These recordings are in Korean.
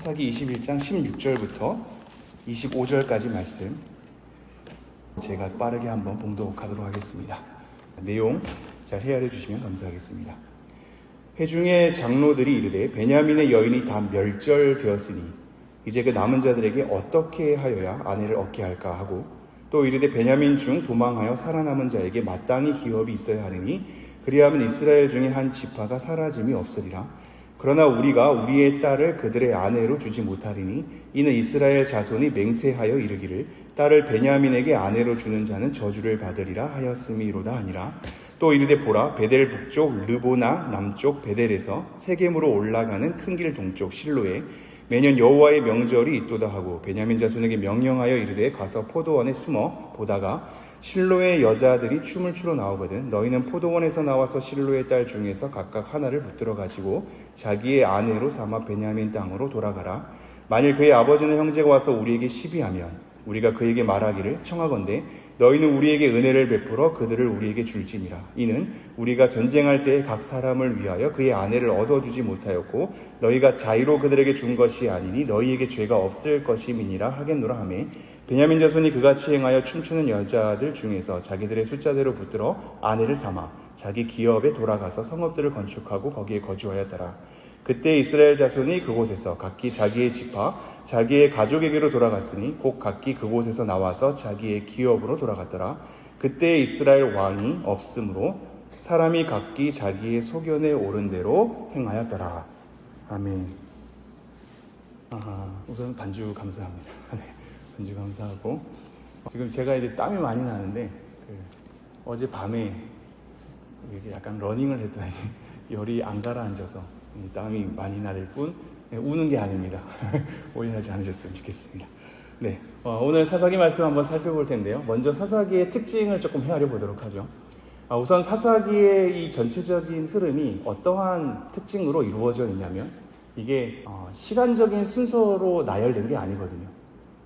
사사기 21장 16절부터 25절까지 말씀 제가 빠르게 한번 봉독하도록 하겠습니다. 내용 잘 헤아려 주시면 감사하겠습니다. 회중의 장로들이 이르되 베냐민의 여인이 다 멸절되었으니 이제 그 남은 자들에게 어떻게 하여야 아내를 얻게 할까 하고, 또 이르되 베냐민 중 도망하여 살아남은 자에게 마땅히 기업이 있어야 하느니 그리하면 이스라엘 중에 한 지파가 사라짐이 없으리라. 그러나 우리가 우리의 딸을 그들의 아내로 주지 못하리니 이는 이스라엘 자손이 맹세하여 이르기를 딸을 베냐민에게 아내로 주는 자는 저주를 받으리라 하였음이로다 하니라. 또 이르되 보라, 베델 북쪽 르보나 남쪽 베델에서 세겜으로 올라가는 큰 길 동쪽 실로에 매년 여호와의 명절이 있도다 하고, 베냐민 자손에게 명령하여 이르되 가서 포도원에 숨어 보다가 실로의 여자들이 춤을 추러 나오거든 너희는 포도원에서 나와서 실로의 딸 중에서 각각 하나를 붙들어 가지고 자기의 아내로 삼아 베냐민 땅으로 돌아가라. 만일 그의 아버지는 형제가 와서 우리에게 시비하면 우리가 그에게 말하기를 청하건대 너희는 우리에게 은혜를 베풀어 그들을 우리에게 줄지니라. 이는 우리가 전쟁할 때 각 사람을 위하여 그의 아내를 얻어주지 못하였고 너희가 자의로 그들에게 준 것이 아니니 너희에게 죄가 없을 것임이니라 하겠노라 하매, 베냐민 자손이 그같이 행하여 춤추는 여자들 중에서 자기들의 숫자대로 붙들어 아내를 삼아 자기 기업에 돌아가서 성읍들을 건축하고 거기에 거주하였더라. 그때 이스라엘 자손이 그곳에서 각기 자기의 지파 자기의 가족에게로 돌아갔으니 곧 각기 그곳에서 나와서 자기의 기업으로 돌아갔더라. 그때 이스라엘 왕이 없으므로 사람이 각기 자기의 소견에 오른 대로 행하였더라. 아멘. 우선 반주 감사합니다. 반주 감사하고, 지금 제가 이제 땀이 많이 나는데 어제 밤에 이렇게 약간 러닝을 했더니 열이 안 가라앉아서 땀이 많이 날 뿐 우는 게 아닙니다. 오해하지 않으셨으면 좋겠습니다. 네, 오늘 사사기 말씀 한번 살펴볼 텐데요. 먼저 사사기의 특징을 조금 헤아려 보도록 하죠. 우선 사사기의 이 전체적인 흐름이 어떠한 특징으로 이루어져 있냐면, 이게 시간적인 순서로 나열된 게 아니거든요.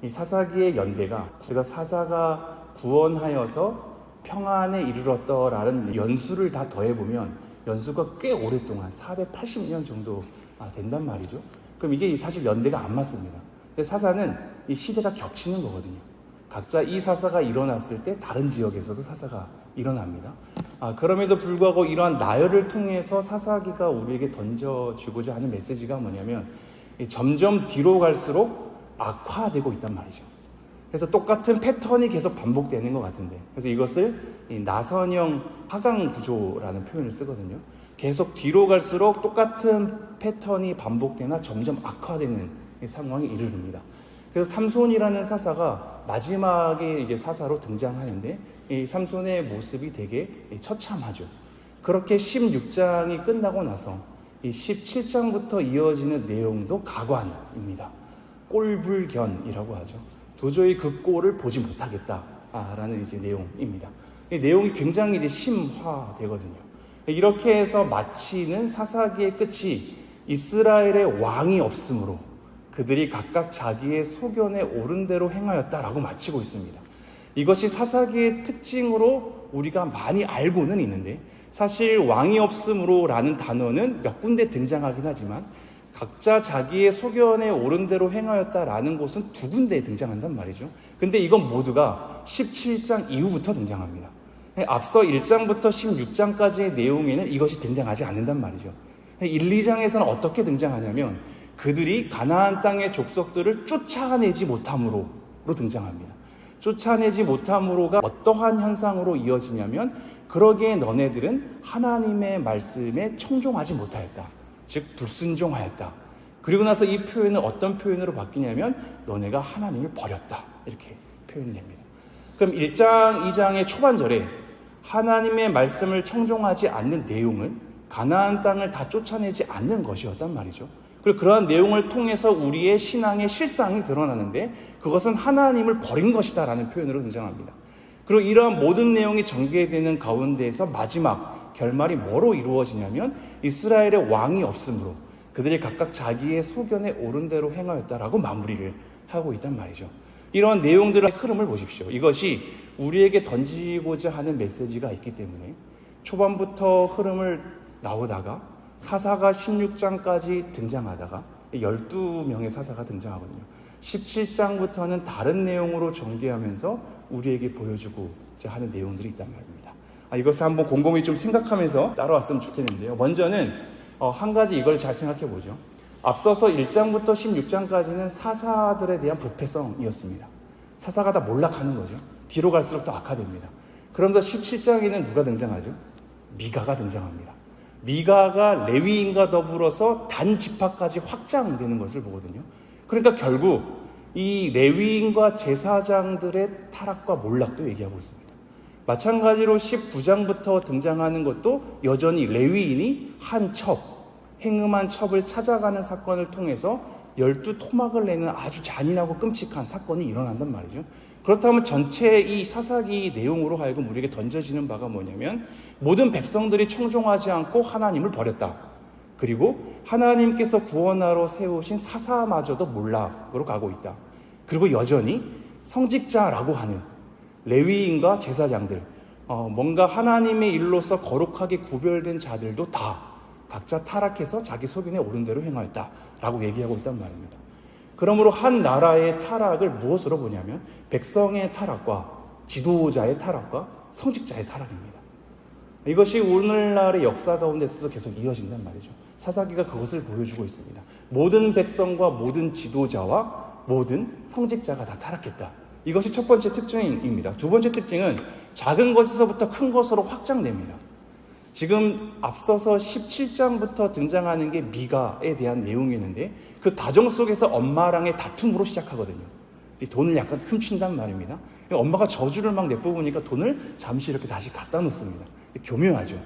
이 사사기의 연대가 우리가 사사가 구원하여서 평안에 이르렀더라는 연수를 다 더해보면 연수가 꽤 오랫동안 480년 정도 된단 말이죠. 그럼 이게 사실 연대가 안 맞습니다. 근데 사사는 이 시대가 겹치는 거거든요. 각자 이 사사가 일어났을 때 다른 지역에서도 사사가 일어납니다. 그럼에도 불구하고 이러한 나열을 통해서 사사기가 우리에게 던져주고자 하는 메시지가 뭐냐면, 점점 뒤로 갈수록 악화되고 있단 말이죠. 그래서 똑같은 패턴이 계속 반복되는 것 같은데, 그래서 이것을 나선형 하강 구조라는 표현을 쓰거든요. 계속 뒤로 갈수록 똑같은 패턴이 반복되나 점점 악화되는 상황에 이르릅니다. 그래서 삼손이라는 사사가 마지막에 이제 사사로 등장하는데, 이 삼손의 모습이 되게 처참하죠. 그렇게 16장이 끝나고 나서 이 17장부터 이어지는 내용도 가관입니다. 꼴불견이라고 하죠. 도저히 그 꼴을 보지 못하겠다라는 이제 내용입니다. 이 내용이 굉장히 이제 심화되거든요. 이렇게 해서 마치는 사사기의 끝이 이스라엘의 왕이 없으므로 그들이 각각 자기의 소견에 오른 대로 행하였다라고 마치고 있습니다. 이것이 사사기의 특징으로 우리가 많이 알고는 있는데, 사실 왕이 없으므로라는 단어는 몇 군데 등장하긴 하지만 각자 자기의 소견에 오른 대로 행하였다라는 곳은 두 군데에 등장한단 말이죠. 근데 이건 모두가 17장 이후부터 등장합니다. 앞서 1장부터 16장까지의 내용에는 이것이 등장하지 않는단 말이죠. 1, 2장에서는 어떻게 등장하냐면 그들이 가나안 땅의 족속들을 쫓아내지 못함으로 등장합니다. 쫓아내지 못함으로가 어떠한 현상으로 이어지냐면, 그러기에 너네들은 하나님의 말씀에 청종하지 못하였다. 즉 불순종하였다. 그리고 나서 이 표현은 어떤 표현으로 바뀌냐면 너네가 하나님을 버렸다. 이렇게 표현이 됩니다. 그럼 1장, 2장의 초반절에 하나님의 말씀을 청종하지 않는 내용은 가나안 땅을 다 쫓아내지 않는 것이었단 말이죠. 그리고 그러한 내용을 통해서 우리의 신앙의 실상이 드러나는데, 그것은 하나님을 버린 것이다 라는 표현으로 등장합니다. 그리고 이러한 모든 내용이 전개되는 가운데에서 마지막 결말이 뭐로 이루어지냐면, 이스라엘의 왕이 없으므로 그들이 각각 자기의 소견에 오른 대로 행하였다라고 마무리를 하고 있단 말이죠. 이러한 내용들의 흐름을 보십시오. 이것이 우리에게 던지고자 하는 메시지가 있기 때문에 초반부터 흐름을 나오다가 사사가 16장까지 등장하다가 12명의 사사가 등장하거든요. 17장부터는 다른 내용으로 전개하면서 우리에게 보여주고 하는 내용들이 있단 말입니다. 이것을 한번 곰곰이 좀 생각하면서 따라왔으면 좋겠는데요. 먼저는 한 가지 이걸 잘 생각해 보죠. 앞서서 1장부터 16장까지는 사사들에 대한 부패성이었습니다. 사사가 다 몰락하는 거죠. 뒤로 갈수록 더 악화됩니다. 그러면서 17장에는 누가 등장하죠? 미가가 등장합니다. 미가가 레위인과 더불어서 단 지파까지 확장되는 것을 보거든요. 그러니까 결국 이 레위인과 제사장들의 타락과 몰락도 얘기하고 있습니다. 마찬가지로 19장부터 등장하는 것도 여전히 레위인이 한 첩, 행음한 첩을 찾아가는 사건을 통해서 12토막을 내는 아주 잔인하고 끔찍한 사건이 일어난단 말이죠. 그렇다면 전체 이 사사기 내용으로 하여금 우리에게 던져지는 바가 뭐냐면 모든 백성들이 청종하지 않고 하나님을 버렸다. 그리고 하나님께서 구원하러 세우신 사사마저도 몰락으로 가고 있다. 그리고 여전히 성직자라고 하는 레위인과 제사장들, 뭔가 하나님의 일로서 거룩하게 구별된 자들도 다 각자 타락해서 자기 소견에 옳은 대로 행하였다라고 얘기하고 있단 말입니다. 그러므로 한 나라의 타락을 무엇으로 보냐면 백성의 타락과 지도자의 타락과 성직자의 타락입니다. 이것이 오늘날의 역사 가운데서도 계속 이어진단 말이죠. 사사기가 그것을 보여주고 있습니다. 모든 백성과 모든 지도자와 모든 성직자가 다 타락했다. 이것이 첫 번째 특징입니다. 두 번째 특징은 작은 것에서부터 큰 것으로 확장됩니다. 지금 앞서서 17장부터 등장하는 게 미가에 대한 내용이었는데 그 가정 속에서 엄마랑의 다툼으로 시작하거든요. 이 돈을 약간 훔친단 말입니다. 엄마가 저주를 막 내뿜으니까 돈을 잠시 이렇게 다시 갖다 놓습니다. 교묘하죠.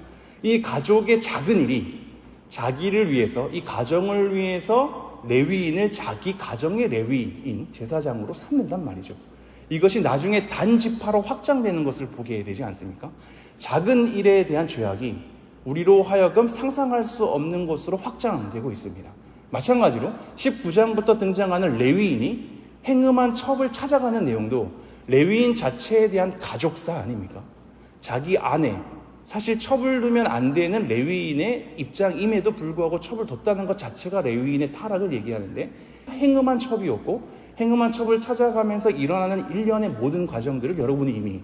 이 가족의 작은 일이 자기를 위해서, 이 가정을 위해서 레위인을 자기 가정의 레위인, 제사장으로 삼는단 말이죠. 이것이 나중에 단지파로 확장되는 것을 보게 되지 않습니까? 작은 일에 대한 죄악이 우리로 하여금 상상할 수 없는 것으로 확장되고 있습니다. 마찬가지로 19장부터 등장하는 레위인이 행음한 첩을 찾아가는 내용도 레위인 자체에 대한 가족사 아닙니까? 자기 아내, 사실 첩을 두면 안 되는 레위인의 입장임에도 불구하고 첩을 뒀다는 것 자체가 레위인의 타락을 얘기하는데 행음한 첩이었고 행음한 첩을 찾아가면서 일어나는 일련의 모든 과정들을 여러분이 이미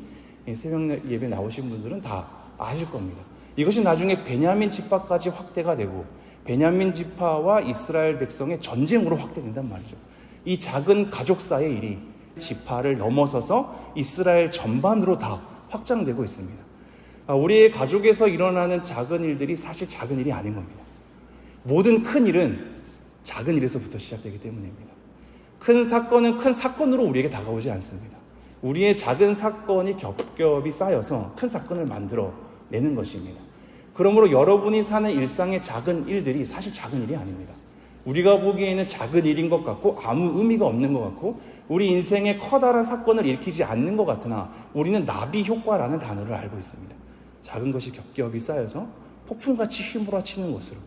새벽 예배 나오신 분들은 다 아실 겁니다. 이것이 나중에 베냐민 지파까지 확대가 되고 베냐민 지파와 이스라엘 백성의 전쟁으로 확대된단 말이죠. 이 작은 가족사의 일이 지파를 넘어서서 이스라엘 전반으로 다 확장되고 있습니다. 우리의 가족에서 일어나는 작은 일들이 사실 작은 일이 아닌 겁니다. 모든 큰 일은 작은 일에서부터 시작되기 때문입니다. 큰 사건은 큰 사건으로 우리에게 다가오지 않습니다. 우리의 작은 사건이 겹겹이 쌓여서 큰 사건을 만들어내는 것입니다. 그러므로 여러분이 사는 일상의 작은 일들이 사실 작은 일이 아닙니다. 우리가 보기에는 작은 일인 것 같고 아무 의미가 없는 것 같고 우리 인생에 커다란 사건을 일으키지 않는 것 같으나 우리는 나비 효과라는 단어를 알고 있습니다. 작은 것이 겹겹이 쌓여서 폭풍같이 휘몰아치는 것으로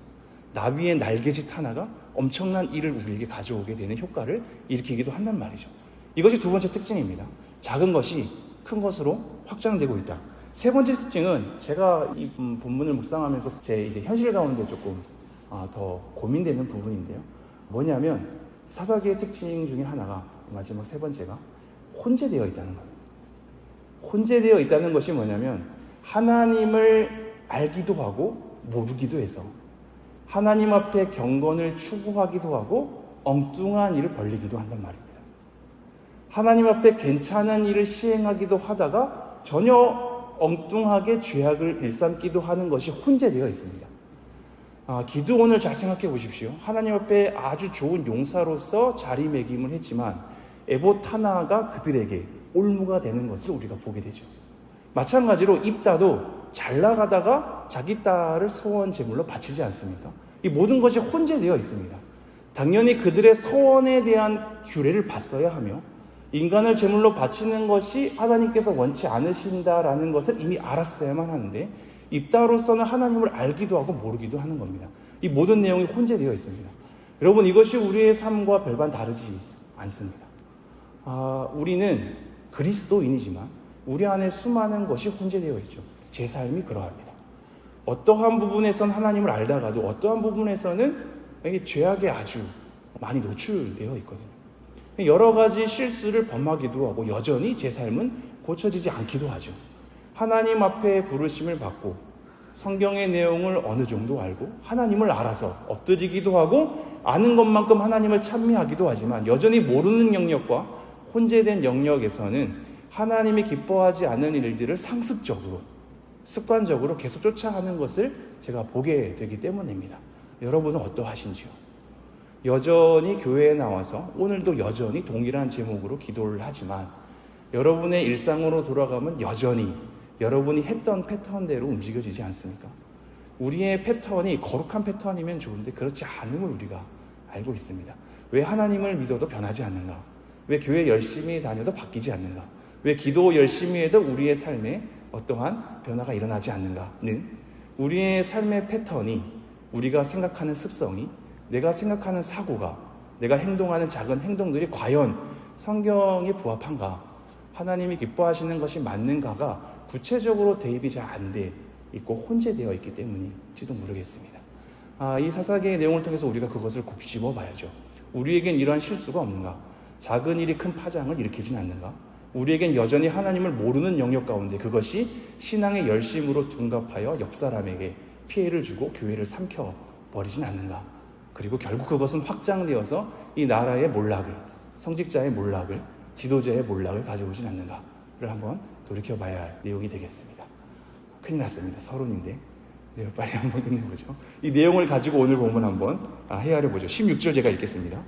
나비의 날개짓 하나가 엄청난 일을 우리에게 가져오게 되는 효과를 일으키기도 한단 말이죠. 이것이 두 번째 특징입니다. 작은 것이 큰 것으로 확장되고 있다. 세 번째 특징은 제가 이 본문을 묵상하면서 제 이제 현실 가운데 조금 더 고민되는 부분인데요. 뭐냐면 사사기의 특징 중에 하나가 마지막 세 번째가 혼재되어 있다는 겁니다. 혼재되어 있다는 것이 뭐냐면 하나님을 알기도 하고 모르기도 해서 하나님 앞에 경건을 추구하기도 하고 엉뚱한 일을 벌리기도 한단 말입니다. 하나님 앞에 괜찮은 일을 시행하기도 하다가 전혀 엉뚱하게 죄악을 일삼기도 하는 것이 혼재되어 있습니다. 기드온을 잘 생각해 보십시오. 하나님 앞에 아주 좋은 용사로서 자리매김을 했지만 에봇 하나가 그들에게 올무가 되는 것을 우리가 보게 되죠. 마찬가지로 입다도 잘 나가다가 자기 딸을 서원 제물로 바치지 않습니까? 이 모든 것이 혼재되어 있습니다. 당연히 그들의 서원에 대한 규례를 봤어야 하며 인간을 제물로 바치는 것이 하나님께서 원치 않으신다라는 것을 이미 알았어야만 하는데 입다로서는 하나님을 알기도 하고 모르기도 하는 겁니다. 이 모든 내용이 혼재되어 있습니다. 여러분, 이것이 우리의 삶과 별반 다르지 않습니다. 우리는 그리스도인이지만 우리 안에 수많은 것이 혼재되어 있죠. 제 삶이 그러합니다. 어떠한 부분에선 하나님을 알다가도 어떠한 부분에서는 죄악에 아주 많이 노출되어 있거든요. 여러 가지 실수를 범하기도 하고 여전히 제 삶은 고쳐지지 않기도 하죠. 하나님 앞에 부르심을 받고 성경의 내용을 어느 정도 알고 하나님을 알아서 엎드리기도 하고 아는 것만큼 하나님을 찬미하기도 하지만 여전히 모르는 영역과 혼재된 영역에서는 하나님이 기뻐하지 않는 일들을 상습적으로 습관적으로 계속 쫓아가는 것을 제가 보게 되기 때문입니다. 여러분은 어떠하신지요? 여전히 교회에 나와서 오늘도 여전히 동일한 제목으로 기도를 하지만 여러분의 일상으로 돌아가면 여전히 여러분이 했던 패턴대로 움직여지지 않습니까? 우리의 패턴이 거룩한 패턴이면 좋은데 그렇지 않음을 우리가 알고 있습니다. 왜 하나님을 믿어도 변하지 않는가? 왜 교회 열심히 다녀도 바뀌지 않는가? 왜 기도 열심히 해도 우리의 삶에 어떠한 변화가 일어나지 않는가는 우리의 삶의 패턴이, 우리가 생각하는 습성이, 내가 생각하는 사고가, 내가 행동하는 작은 행동들이 과연 성경에 부합한가? 하나님이 기뻐하시는 것이 맞는가가 구체적으로 대입이 잘 안 돼 있고 혼재되어 있기 때문일지도 모르겠습니다. 이 사사기의 내용을 통해서 우리가 그것을 곱씹어 봐야죠. 우리에겐 이러한 실수가 없는가? 작은 일이 큰 파장을 일으키진 않는가? 우리에겐 여전히 하나님을 모르는 영역 가운데 그것이 신앙의 열심으로 둔갑하여 옆 사람에게 피해를 주고 교회를 삼켜버리진 않는가? 그리고 결국 그것은 확장되어서 이 나라의 몰락을, 성직자의 몰락을, 지도자의 몰락을 가져오진 않는가를 한번 돌이켜봐야 할 내용이 되겠습니다. 큰일 났습니다. 서론인데 이제 빨리 한번 끝내보죠. 이 내용을 가지고 오늘 본문 한번 헤아려보죠. 16절 제가 읽겠습니다.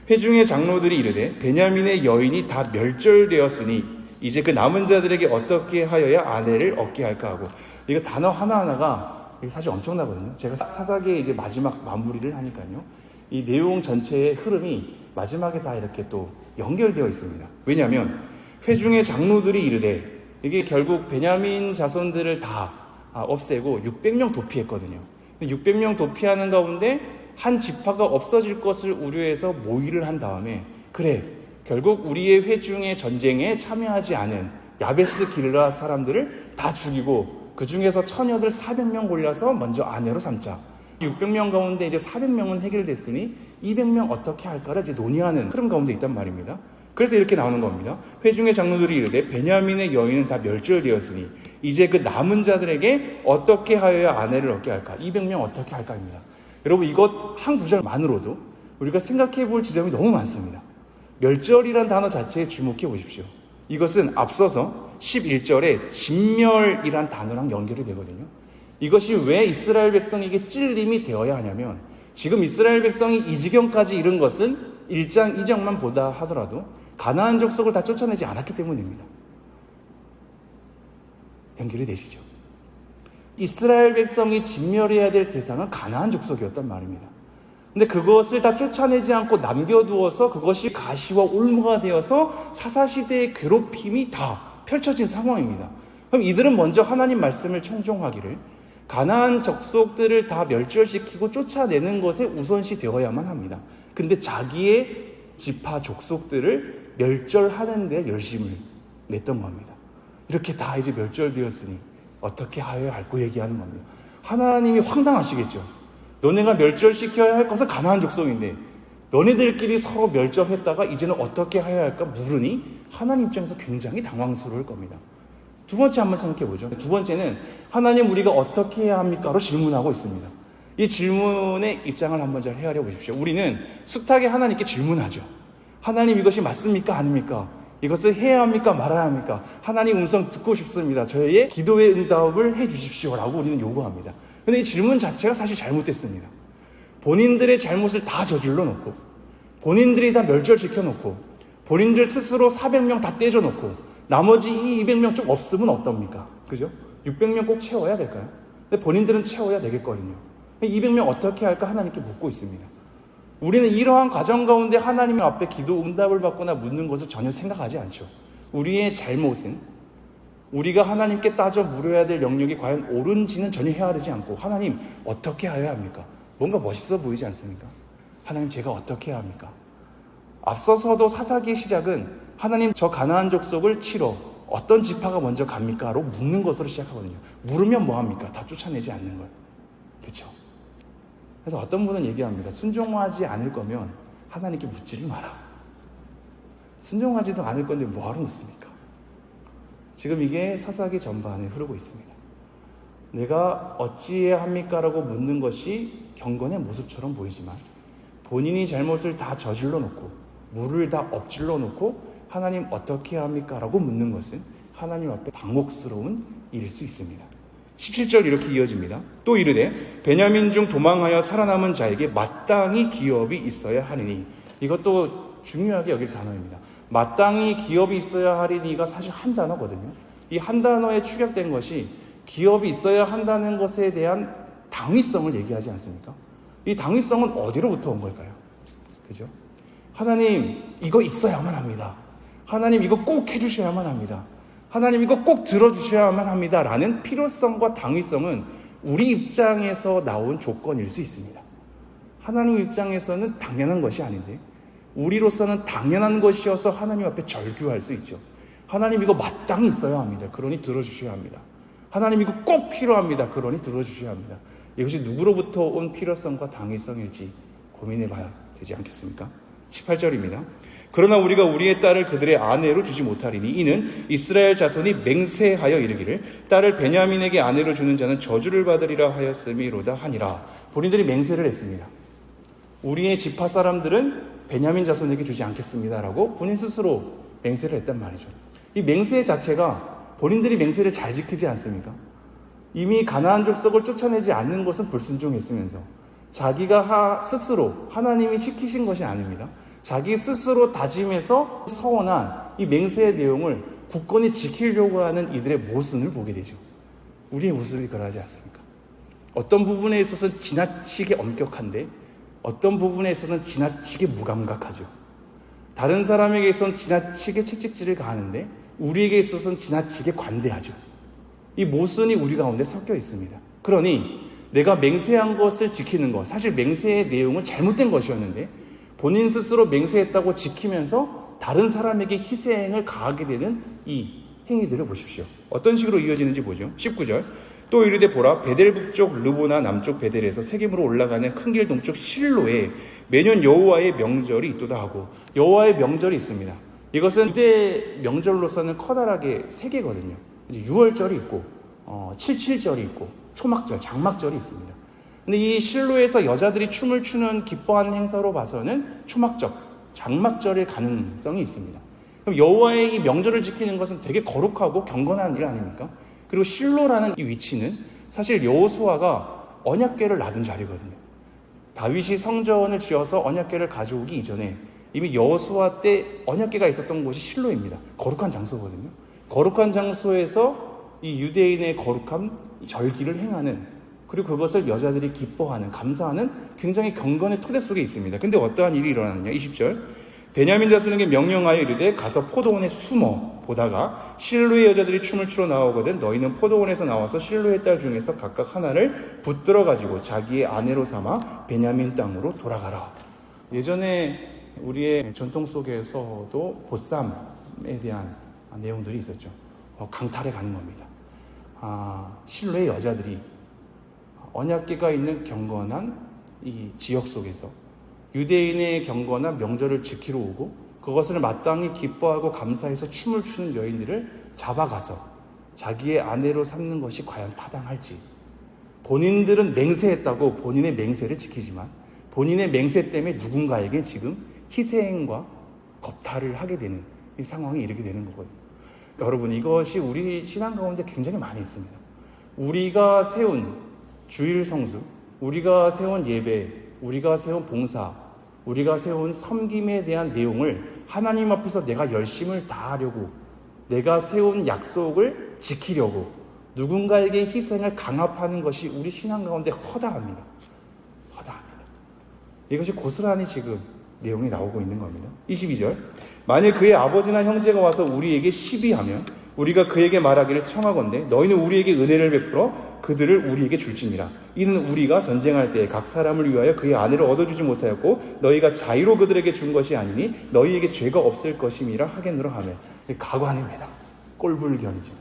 회중의 장로들이 이르되 베냐민의 여인이 다 멸절되었으니 이제 그 남은 자들에게 어떻게 하여야 아내를 얻게 할까 하고, 이거 단어 하나하나가 사실 엄청나거든요. 제가 사사기의 이제 마지막 마무리를 하니까요, 이 내용 전체의 흐름이 마지막에 다 이렇게 또 연결되어 있습니다. 왜냐하면 회중의 장로들이 이르되, 이게 결국 베냐민 자손들을 다 없애고 600명 도피했거든요. 600명 도피하는 가운데 한 지파가 없어질 것을 우려해서 모의를 한 다음에, 그래, 결국 우리의 회중의 전쟁에 참여하지 않은 야베스 길라 사람들을 다 죽이고 그 중에서 처녀들 400명 골라서 먼저 아내로 삼자. 600명 가운데 이제 400명은 해결됐으니 200명 어떻게 할까를 이제 논의하는 흐름 가운데 있단 말입니다. 그래서 이렇게 나오는 겁니다. 회중의 장로들이 이르되 베냐민의 여인은 다 멸절되었으니 이제 그 남은 자들에게 어떻게 하여야 아내를 얻게 할까? 200명 어떻게 할까입니다. 여러분, 이것 한 구절만으로도 우리가 생각해 볼 지점이 너무 많습니다. 멸절이란 단어 자체에 주목해 보십시오. 이것은 앞서서 11절에 진멸이란 단어랑 연결이 되거든요. 이것이 왜 이스라엘 백성에게 찔림이 되어야 하냐면, 지금 이스라엘 백성이 이 지경까지 이른 것은 1장 2장만 보다 하더라도 가나안 족속을 다 쫓아내지 않았기 때문입니다. 연결이 되시죠? 이스라엘 백성이 진멸해야 될 대상은 가나안 족속이었단 말입니다. 근데 그것을 다 쫓아내지 않고 남겨두어서 그것이 가시와 올무가 되어서 사사시대의 괴롭힘이 다 펼쳐진 상황입니다. 그럼 이들은 먼저 하나님 말씀을 청종하기를, 가나안 족속들을 다 멸절시키고 쫓아내는 것에 우선시 되어야만 합니다. 근데 자기의 지파 족속들을 멸절하는 데 열심을 냈던 겁니다. 이렇게 다 이제 멸절되었으니 어떻게 하여야 할고 얘기하는 겁니다. 하나님이 황당하시겠죠. 너네가 멸절시켜야 할 것은 가나안 족속인데 너네들끼리 서로 멸절했다가 이제는 어떻게 해야 할까 물으니 하나님 입장에서 굉장히 당황스러울 겁니다. 두 번째 한번 생각해 보죠. 두 번째는 하나님, 우리가 어떻게 해야 합니까?로 질문하고 있습니다. 이 질문의 입장을 한번 잘 헤아려 보십시오. 우리는 숱하게 하나님께 질문하죠. 하나님, 이것이 맞습니까? 아닙니까? 이것을 해야 합니까? 말아야 합니까? 하나님 음성 듣고 싶습니다. 저의 기도의 응답을 해 주십시오 라고 우리는 요구합니다. 근데 이 질문 자체가 사실 잘못됐습니다. 본인들의 잘못을 다 저질러 놓고, 본인들이 다 멸절시켜 놓고, 본인들 스스로 400명 다 떼져 놓고, 나머지 이 200명 좀 없으면 어떻습니까? 그죠? 600명 꼭 채워야 될까요? 근데 본인들은 채워야 되겠거든요. 200명 어떻게 할까 하나님께 묻고 있습니다. 우리는 이러한 과정 가운데 하나님 앞에 기도 응답을 받거나 묻는 것을 전혀 생각하지 않죠. 우리의 잘못은 우리가 하나님께 따져 물어야 될 영역이 과연 옳은지는 전혀 헤아리지 않고, 하나님 어떻게 해야 합니까? 뭔가 멋있어 보이지 않습니까? 하나님, 제가 어떻게 해야 합니까? 앞서서도 사사기의 시작은 하나님, 저 가나안 족속을 치러 어떤 지파가 먼저 갑니까? 로 묻는 것으로 시작하거든요. 물으면 뭐합니까? 다 쫓아내지 않는 거예요. 그렇죠? 그래서 어떤 분은 얘기합니다. 순종하지 않을 거면 하나님께 묻지를 마라. 순종하지도 않을 건데 뭐하러 묻습니까? 지금 이게 사사기 전반에 흐르고 있습니다. 내가 어찌해야 합니까? 라고 묻는 것이 경건의 모습처럼 보이지만 본인이 잘못을 다 저질러 놓고 물을 다 엎질러 놓고 하나님 어떻게 해야 합니까? 라고 묻는 것은 하나님 앞에 당혹스러운 일일 수 있습니다. 17절 이렇게 이어집니다. 또 이르되 베냐민 중 도망하여 살아남은 자에게 마땅히 기업이 있어야 하리니. 이것도 중요하게 여길 단어입니다. 마땅히 기업이 있어야 하리니가 사실 한 단어거든요. 이 한 단어에 축약된 것이 기업이 있어야 한다는 것에 대한 당위성을 얘기하지 않습니까? 이 당위성은 어디로부터 온 걸까요? 그죠? 하나님 이거 있어야만 합니다. 하나님 이거 꼭 해주셔야만 합니다. 하나님 이거 꼭 들어주셔야만 합니다. 라는 필요성과 당위성은 우리 입장에서 나온 조건일 수 있습니다. 하나님 입장에서는 당연한 것이 아닌데 우리로서는 당연한 것이어서 하나님 앞에 절규할 수 있죠. 하나님 이거 마땅히 있어야 합니다. 그러니 들어주셔야 합니다. 하나님 이거 꼭 필요합니다. 그러니 들어주셔야 합니다. 이것이 누구로부터 온 필요성과 당위성일지 고민해 봐야 되지 않겠습니까? 18절입니다. 그러나 우리가 우리의 딸을 그들의 아내로 주지 못하리니 이는 이스라엘 자손이 맹세하여 이르기를 딸을 베냐민에게 아내로 주는 자는 저주를 받으리라 하였음이로다 하니라. 본인들이 맹세를 했습니다. 우리의 지파 사람들은 베냐민 자손에게 주지 않겠습니다라고 본인 스스로 맹세를 했단 말이죠. 이 맹세 자체가 본인들이 맹세를 잘 지키지 않습니까? 이미 가나안 족속을 쫓아내지 않는 것은 불순종했으면서 자기가 스스로 하나님이 시키신 것이 아닙니다. 자기 스스로 다짐해서 서원한 이 맹세의 내용을 굳건히 지키려고 하는 이들의 모습을 보게 되죠. 우리의 모습이 그러하지 않습니까? 어떤 부분에 있어서는 지나치게 엄격한데 어떤 부분에 있어서는 지나치게 무감각하죠. 다른 사람에게 있어서는 지나치게 채찍질을 가하는데 우리에게 있어서는 지나치게 관대하죠. 이 모순이 우리 가운데 섞여 있습니다. 그러니 내가 맹세한 것을 지키는 것, 사실 맹세의 내용은 잘못된 것이었는데 본인 스스로 맹세했다고 지키면서 다른 사람에게 희생을 가하게 되는 이 행위들을 보십시오. 어떤 식으로 이어지는지 보죠. 19절. 또 이르되 보라 베델 북쪽 르보나 남쪽 베델에서 세겜으로 올라가는 큰 길 동쪽 실로에 매년 여호와의 명절이 있도다 하고, 여호와의 명절이 있습니다. 이것은 유대 명절로서는 커다랗게 세 개거든요. 이제 6월절이 있고 77절이 있고 초막절, 장막절이 있습니다. 근데 이 실로에서 여자들이 춤을 추는 기뻐하는 행사로 봐서는 초막절, 장막절일 가능성이 있습니다. 그럼 여호와의 이 명절을 지키는 것은 되게 거룩하고 경건한 일 아닙니까? 그리고 실로라는 이 위치는 사실 여호수아가 언약궤를 놔둔 자리거든요. 다윗이 성전을 지어서 언약궤를 가져오기 이전에 이미 여호수아 때 언약궤가 있었던 곳이 실로입니다. 거룩한 장소거든요. 거룩한 장소에서 이 유대인의 거룩함, 절기를 행하는, 그리고 그것을 여자들이 기뻐하는, 감사하는 굉장히 경건의 토대 속에 있습니다. 근데 어떠한 일이 일어났느냐? 20절. 베냐민 자손에게 명령하여 이르되 가서 포도원에 숨어 보다가 실로의 여자들이 춤을 추러 나오거든 너희는 포도원에서 나와서 실로의 딸 중에서 각각 하나를 붙들어 가지고 자기의 아내로 삼아 베냐민 땅으로 돌아가라. 예전에 우리의 전통 속에서도 보쌈에 대한 내용들이 있었죠. 강탈해 가는 겁니다. 실로의 여자들이 언약궤가 있는 경건한 이 지역 속에서 유대인의 경건한 명절을 지키러 오고 그것을 마땅히 기뻐하고 감사해서 춤을 추는 여인들을 잡아가서 자기의 아내로 삼는 것이 과연 타당할지. 본인들은 맹세했다고 본인의 맹세를 지키지만 본인의 맹세 때문에 누군가에게 지금 희생과 겁탈을 하게 되는 이 상황에 이르게 되는 거거든요. 여러분, 이것이 우리 신앙 가운데 굉장히 많이 있습니다. 우리가 세운 주일 성수, 우리가 세운 예배, 우리가 세운 봉사, 우리가 세운 섬김에 대한 내용을 하나님 앞에서 내가 열심을 다하려고, 내가 세운 약속을 지키려고 누군가에게 희생을 강압하는 것이 우리 신앙 가운데 허다합니다. 허다합니다. 이것이 고스란히 지금 내용이 나오고 있는 겁니다. 22절. 만일 그의 아버지나 형제가 와서 우리에게 시비하면 우리가 그에게 말하기를 청하건대 너희는 우리에게 은혜를 베풀어 그들을 우리에게 줄지니라. 이는 우리가 전쟁할 때 각 사람을 위하여 그의 아내를 얻어주지 못하였고 너희가 자의로 그들에게 준 것이 아니니 너희에게 죄가 없을 것임이라 하겠노라 하며. 가관입니다. 꼴불견이죠.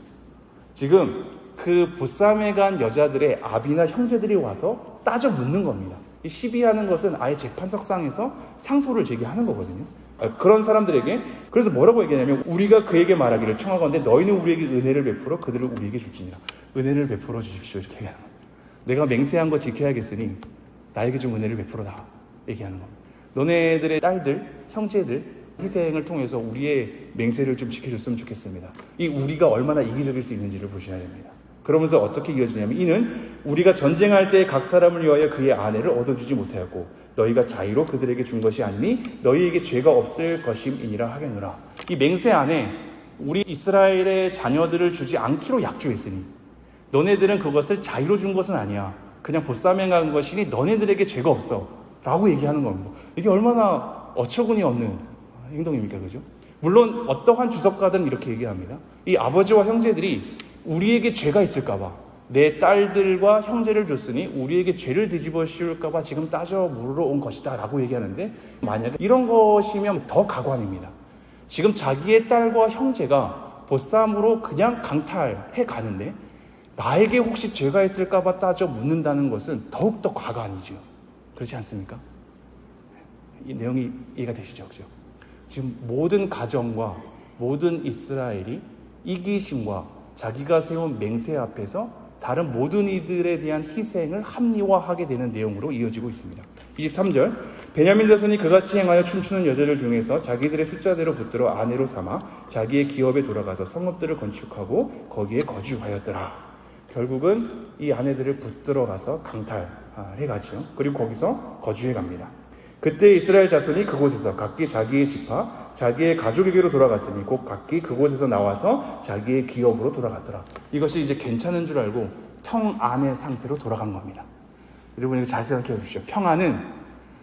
지금 그 보쌈에 간 여자들의 아비나 형제들이 와서 따져 묻는 겁니다. 이 시비하는 것은 아예 재판석상에서 상소를 제기하는 거거든요. 그런 사람들에게 그래서 뭐라고 얘기하냐면 우리가 그에게 말하기를 청하건대 너희는 우리에게 은혜를 베풀어 그들을 우리에게 줄지니라. 은혜를 베풀어 주십시오. 이렇게 얘기하는 거예요. 내가 맹세한 거 지켜야겠으니 나에게 좀 은혜를 베풀어라 얘기하는 겁니다. 너네들의 딸들, 형제들 희생을 통해서 우리의 맹세를 좀 지켜줬으면 좋겠습니다. 이 우리가 얼마나 이기적일 수 있는지를 보셔야 됩니다. 그러면서 어떻게 이어지냐면 이는 우리가 전쟁할 때 각 사람을 위하여 그의 아내를 얻어주지 못하였고 너희가 자의로 그들에게 준 것이 아니니 너희에게 죄가 없을 것임이니라 하겠노라. 이 맹세 안에 우리 이스라엘의 자녀들을 주지 않기로 약조했으니 너네들은 그것을 자의로 준 것은 아니야. 그냥 보쌈행한 것이니 너네들에게 죄가 없어 라고 얘기하는 겁니다. 이게 얼마나 어처구니 없는 행동입니까? 그죠? 물론 어떠한 주석가들은 이렇게 얘기합니다. 이 아버지와 형제들이 우리에게 죄가 있을까봐 내 딸들과 형제를 줬으니 우리에게 죄를 뒤집어 씌울까봐 지금 따져 물으러 온 것이다 라고 얘기하는데 만약에 이런 것이면 더 가관입니다. 지금 자기의 딸과 형제가 보쌈으로 그냥 강탈해 가는데 나에게 혹시 죄가 있을까봐 따져 묻는다는 것은 더욱더 과간이죠. 그렇지 않습니까? 이 내용이 이해가 되시죠? 그죠? 지금 모든 가정과 모든 이스라엘이 이기심과 자기가 세운 맹세 앞에서 다른 모든 이들에 대한 희생을 합리화하게 되는 내용으로 이어지고 있습니다. 23절 베냐민 자손이 그같이 행하여 춤추는 여자를 중에서 자기들의 숫자대로 붙들어 아내로 삼아 자기의 기업에 돌아가서 성읍들을 건축하고 거기에 거주하였더라. 결국은 이 아내들을 붙들어 가서 강탈해 가지요. 그리고 거기서 거주해 갑니다. 그때 이스라엘 자손이 그곳에서 각기 자기의 지파 자기의 가족에게로 돌아갔으니 곧 각기 그곳에서 나와서 자기의 기업으로 돌아갔더라. 이것이 이제 괜찮은 줄 알고 평안의 상태로 돌아간 겁니다. 여러분 이거 잘 생각해 보십시오. 평안은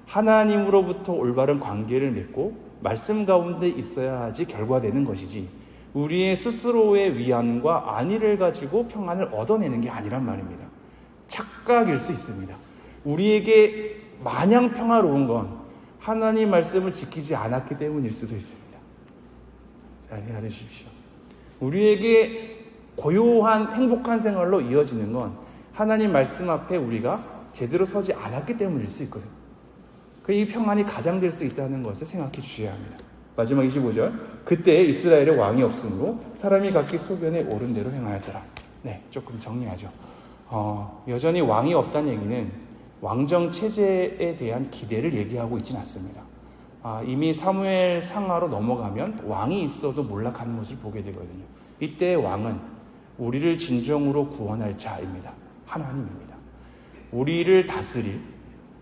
하나님으로부터 올바른 관계를 맺고 말씀 가운데 있어야 하지 결과되는 것이지 우리의 스스로의 위안과 안위를 가지고 평안을 얻어내는 게 아니란 말입니다. 착각일 수 있습니다. 우리에게 마냥 평화로운 건 하나님 말씀을 지키지 않았기 때문일 수도 있습니다. 잘 헤아려 주십시오. 우리에게 고요한 행복한 생활로 이어지는 건 하나님 말씀 앞에 우리가 제대로 서지 않았기 때문일 수 있거든요. 이 평안이 가장될 수 있다는 것을 생각해 주셔야 합니다. 마지막 25절 그때 이스라엘에 왕이 없으므로 사람이 각기 소견에 옳은 대로 행하였더라. 네, 조금 정리하죠. 여전히 왕이 없다는 얘기는 왕정 체제에 대한 기대를 얘기하고 있지는 않습니다. 이미 사무엘 상하로 넘어가면 왕이 있어도 몰락하는 것을 보게 되거든요. 이때 왕은 우리를 진정으로 구원할 자입니다. 하나님입니다. 우리를 다스릴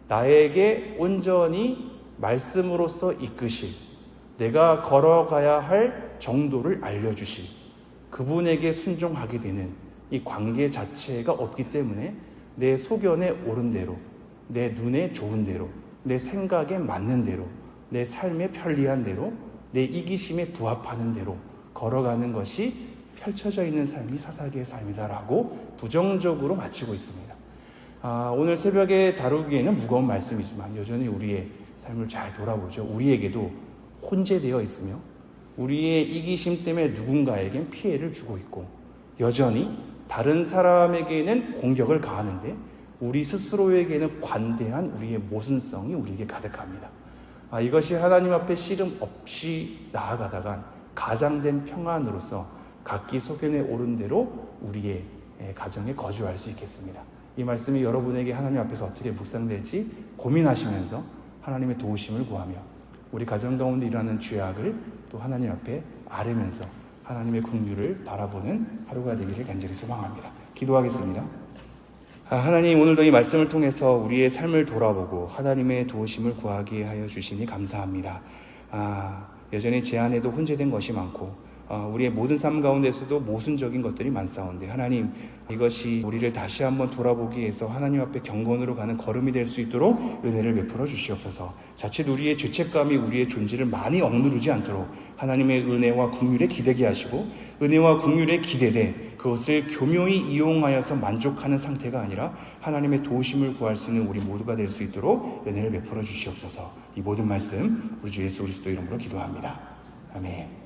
나에게 온전히 말씀으로써 이끄실 내가 걸어가야 할 정도를 알려주실 그분에게 순종하게 되는 이 관계 자체가 없기 때문에 내 소견에 옳은 대로 내 눈에 좋은 대로 내 생각에 맞는 대로 내 삶에 편리한 대로 내 이기심에 부합하는 대로 걸어가는 것이 펼쳐져 있는 삶이 사사기의 삶이다라고 부정적으로 마치고 있습니다. 오늘 새벽에 다루기에는 무거운 말씀이지만 여전히 우리의 삶을 잘 돌아보죠. 우리에게도 혼재되어 있으며 우리의 이기심 때문에 누군가에겐 피해를 주고 있고 여전히 다른 사람에게는 공격을 가하는데 우리 스스로에게는 관대한 우리의 모순성이 우리에게 가득합니다. 이것이 하나님 앞에 씨름 없이 나아가다간 가장된 평안으로서 각기 소견에 오른 대로 우리의 가정에 거주할 수 있겠습니다. 이 말씀이 여러분에게 하나님 앞에서 어떻게 묵상될지 고민하시면서 하나님의 도우심을 구하며 우리 가정 가운데 일어나는 죄악을 또 하나님 앞에 아뢰면서 하나님의 긍휼을 바라보는 하루가 되기를 간절히 소망합니다. 기도하겠습니다. 하나님 오늘도 이 말씀을 통해서 우리의 삶을 돌아보고 하나님의 도우심을 구하게 하여 주시니 감사합니다. 여전히 제 안에도 혼재된 것이 많고 우리의 모든 삶 가운데서도 모순적인 것들이 많사온데 하나님 이것이 우리를 다시 한번 돌아보기 위해서 하나님 앞에 경건으로 가는 걸음이 될 수 있도록 은혜를 베풀어 주시옵소서. 자칫 우리의 죄책감이 우리의 존재를 많이 억누르지 않도록 하나님의 은혜와 긍휼에 기대게 하시고 은혜와 긍휼에 기대되 그것을 교묘히 이용하여서 만족하는 상태가 아니라 하나님의 도우심을 구할 수 있는 우리 모두가 될 수 있도록 은혜를 베풀어 주시옵소서. 이 모든 말씀 우리 주 예수 그리스도 이름으로 기도합니다. 아멘.